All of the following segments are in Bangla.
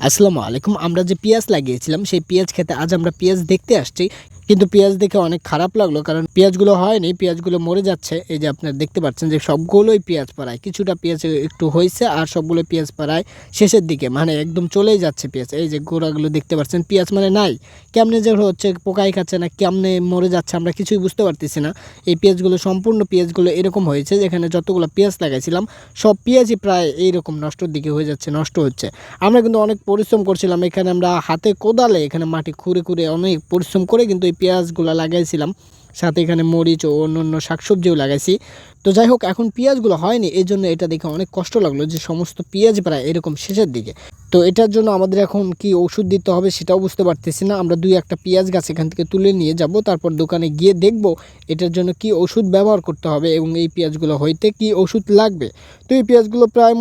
আসসালামু আলাইকুম। আমরা যে পেঁয়াজ লাগিয়েছিলাম সেই পেঁয়াজ খেতে আজ আমরা পেঁয়াজ দেখতে আসছি, কিন্তু পেঁয়াজ দেখে অনেক খারাপ লাগলো, কারণ পেঁয়াজগুলো হয়নি, পেঁয়াজগুলো মরে যাচ্ছে। এই যে আপনারা দেখতে পাচ্ছেন যে সবগুলোই পেঁয়াজ পাড়ায়, কিছুটা পেঁয়াজ একটু হয়েছে আর সবগুলো পেঁয়াজ পাড়ায় শেষের দিকে, মানে একদম চলেই যাচ্ছে পেঁয়াজ। এই যে গোড়াগুলো দেখতে পাচ্ছেন, পেঁয়াজ মানে নাই, কেমনে যে হচ্ছে পোকাই খাচ্ছে না কেমনে মরে যাচ্ছে আমরা কিছুই বুঝতে পারতেছি না। এই পেঁয়াজগুলো সম্পূর্ণ পেঁয়াজগুলো এরকম হয়েছে, যেখানে যতগুলো পেঁয়াজ লাগাইছিলাম সব পেঁয়াজই প্রায় এইরকম নষ্টর দিকে হয়ে যাচ্ছে, নষ্ট হচ্ছে। আমরা কিন্তু অনেক পরিশ্রম করছিলাম, এখানে আমরা হাতে কোদালে এখানে মাটি খুঁড়ে খুঁড়ে অনেক পরিশ্রম করে কিন্তু এই পেঁয়াজগুলো লাগাইছিলাম, সাথে এখানে মরিচ ও অন্যান্য শাকসবজিও লাগাইছি। তো যাই হোক, এখন পেঁয়াজগুলো হয়নি, এই জন্য এটা দেখে অনেক কষ্ট লাগলো যে সমস্ত পেঁয়াজ প্রায় এরকম শেষের দিকে। তো এটার জন্য আমাদের এখন কি ওষুধ দিতে হবে সেটাও বুঝতে পারতেছি না। আমরা দুই একটা পেঁয়াজ গাছ এখান থেকে তুলে নিয়ে যাব, তারপর দোকানে গিয়ে দেখব এটার জন্য কি ওষুধ ব্যবহার করতে হবে এবং এই পেঁয়াজগুলো হইতে কি ওষুধ লাগবে। তো এই পেঁয়াজগুলো প্রায়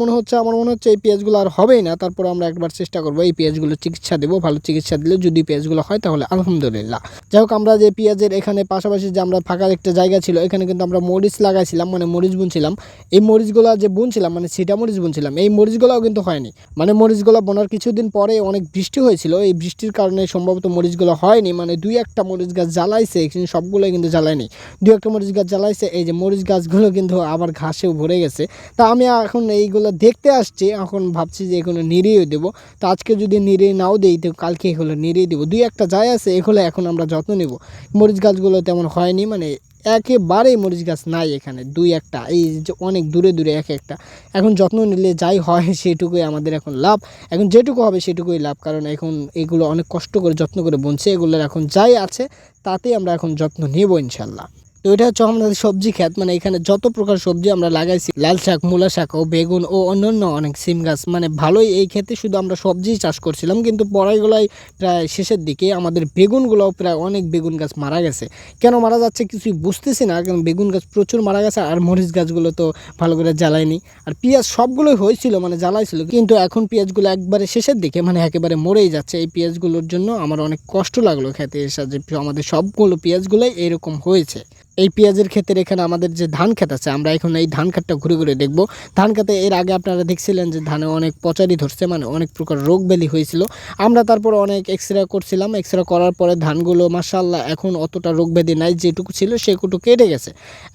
আমার মনে হচ্ছে এই পেঁয়াজগুলো আর হবেই না। তারপর আমরা একবার চেষ্টা করবো এই পেঁয়াজগুলো চিকিৎসা দেবো, ভালো চিকিৎসা দিলে যদি পেঁয়াজগুলো হয় তাহলে আলহামদুলিল্লাহ। যাই হোক, আমরা যে পেঁয়াজের এখানে পাশাপাশি যে আমরা ফাঁকা একটা জায়গা ছিল, এখানে কিন্তু আমরা মরিচ লাগাইছিলাম, মানে মরিচ বুনছিলাম। এই মরিচগুলো যে বুনছিলাম মানে সেটা মরিচ বুনছিলাম, এই মরিচগুলোও কিন্তু হয়নি। মানে মরিচগুলো বোনার কিছুদিন পরে অনেক বৃষ্টি হয়েছিল, এই বৃষ্টির কারণে সম্ভবত মরিচগুলো হয়নি। মানে দুই একটা মরিচ গাছ জ্বালাইছে, কিন্তু সবগুলোই কিন্তু জ্বালায়নি। দুই একটা মরিচ গাছ জ্বালাইছে, এই যে মরিচ গাছগুলো কিন্তু আবার ঘাসেও ভরে গেছে। তা আমি এখন এইগুলো দেখতে আসছি, এখন ভাবছি যে এগুলো নিড়িয়ে দেবো। তো আজকে যদি নিড়িয়ে নাও দিই তো কালকে এগুলো নিড়িয়ে দেবো। দুই একটা যায় আছে, এগুলো এখন আমরা যত্ন নেব। মরিচ গাছগুলো তেমন হয়নি, মানে একেবারেই মরিচ গাছ নাই এখানে, দুই একটা, এই যে অনেক দূরে দূরে এক একটা। এখন যত্ন নিলে যাই হয় সেটুকুই আমাদের এখন লাভ, এখন যেটুকু হবে সেটুকুই লাভ, কারণ এখন এগুলো অনেক কষ্ট করে যত্ন করে বুনছে। এগুলোর এখন যাই আছে তাতেই আমরা এখন যত্ন নেব ইনশাল্লাহ। তো এটা হচ্ছে আমাদের সবজি ক্ষেত, মানে এখানে যত প্রকার সবজি আমরা লাগাইছি, লাল শাক, মূলা শাক ও বেগুন ও অন্যান্য অনেক সিম গাছ, মানে ভালোই। এই ক্ষেত্রে শুধু আমরা সবজি চাষ করছিলাম, কিন্তু পড়াইগুলাই প্রায় শেষের দিকে আমাদের বেগুনগুলোও প্রায় অনেক বেগুন গাছ মারা গেছে। কেন মারা যাচ্ছে কিছুই বুঝতেছি না, কারণ বেগুন গাছ প্রচুর মারা গেছে, আর মরিচ গাছগুলো তো ভালো করে জ্বালায়নি। আর পেঁয়াজ সবগুলোই হয়েছিল, মানে জ্বালাইছিল, কিন্তু এখন পেঁয়াজগুলো একবারে শেষের দিকে, মানে একেবারে মরেই যাচ্ছে। এই পেঁয়াজগুলোর জন্য আমার অনেক কষ্ট লাগলো খেতে এসে, যে আমাদের সবগুলো পেঁয়াজগুলোই এরকম হয়েছে। এই পেঁয়াজের ক্ষেতের এখানে আমাদের যে ধান ক্ষেত আছে, আমরা এখন এই ধান ক্ষেতটা ঘুরে ঘুরে দেখব। ধান ক্ষেতে এর আগে আপনারা দেখছিলেন যে ধানে অনেক পচারি ধরছে, মানে অনেক প্রকার রোগ ব্যাধি হয়েছিল। আমরা তারপর অনেক এক্সরে করছিলাম, এক্সরে করার পরে ধানগুলো মাশাআল্লাহ এখন অতটা রোগ ব্যাধি নাই, যেটুকু ছিল সেটুকু কেটে গেছে।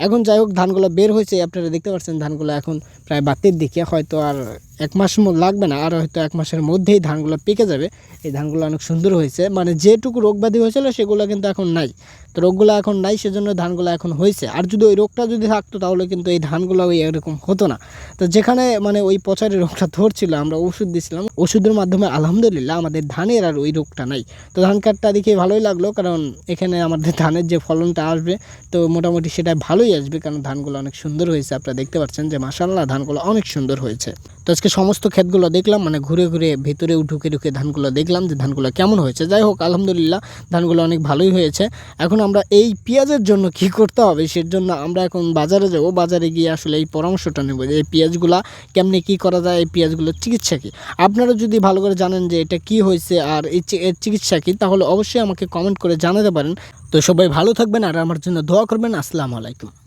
এখন যাই হোক, ধানগুলো বের হয়েছে, আপনারা দেখতে পাচ্ছেন ধানগুলো এখন প্রায় বাতের দিকে, হয়তো আর এক মাস লাগবে না, আর হয়তো এক মাসের মধ্যেই ধানগুলো পেকে যাবে। এই ধানগুলো অনেক সুন্দর হয়েছে, মানে যেটুকু রোগ ব্যাধি হয়েছিল সেগুলো কিন্তু এখন নাই। তো রোগগুলো এখন নাই, সেজন্য ধানগুলো এখন হয়েছে। আর যদি ওই রোগটা যদি থাকতো তাহলে কিন্তু এই ধানগুলো ওই এরকম হতো না। তো যেখানে মানে ওই পচারি রোগটা ধরছিল, আমরা ওষুধ দিয়েছিলাম, ওষুধের মাধ্যমে আলহামদুলিল্লাহ আমাদের ধানের আর ওই রোগটা নাই। তো ধান কাঠটা দেখে ভালোই লাগলো, কারণ এখানে আমাদের ধানের যে ফলনটা আসবে তো মোটামুটি সেটা ভালোই আসবে, কারণ ধানগুলো অনেক সুন্দর হয়েছে। আপনারা দেখতে পাচ্ছেন যে মাশাআল্লাহ ধানগুলো অনেক সুন্দর হয়েছে। তো আজকে সমস্ত ক্ষেতগুলো দেখলাম, মানে ঘুরে ঘুরে ভেতরে ঢুকে ঢুকে ধানগুলো দেখলাম যে ধানগুলো কেমন হয়েছে। যাই হোক, আলহামদুলিল্লাহ ধানগুলো অনেক ভালোই হয়েছে। এখন আমরা এই পেঁয়াজের জন্য কি করতে হবে, সের জন্য আমরা এখন বাজারে যাব, বাজারে গিয়ে আসলে এই পরামর্শটা নেব যে এই পেঁয়াজগুলা কেমনে কি করা যায়, এই পেঁয়াজগুলোর চিকিৎসা কী। আপনারা যদি ভালো করে জানেন যে এটা কি হয়েছে আর এর চিকিৎসা কী, তাহলে অবশ্যই আমাকে কমেন্ট করে জানাতে পারেন। তো সবাই ভালো থাকবেন আর আমার জন্য দোয়া করবেন। আসসালামু আলাইকুম।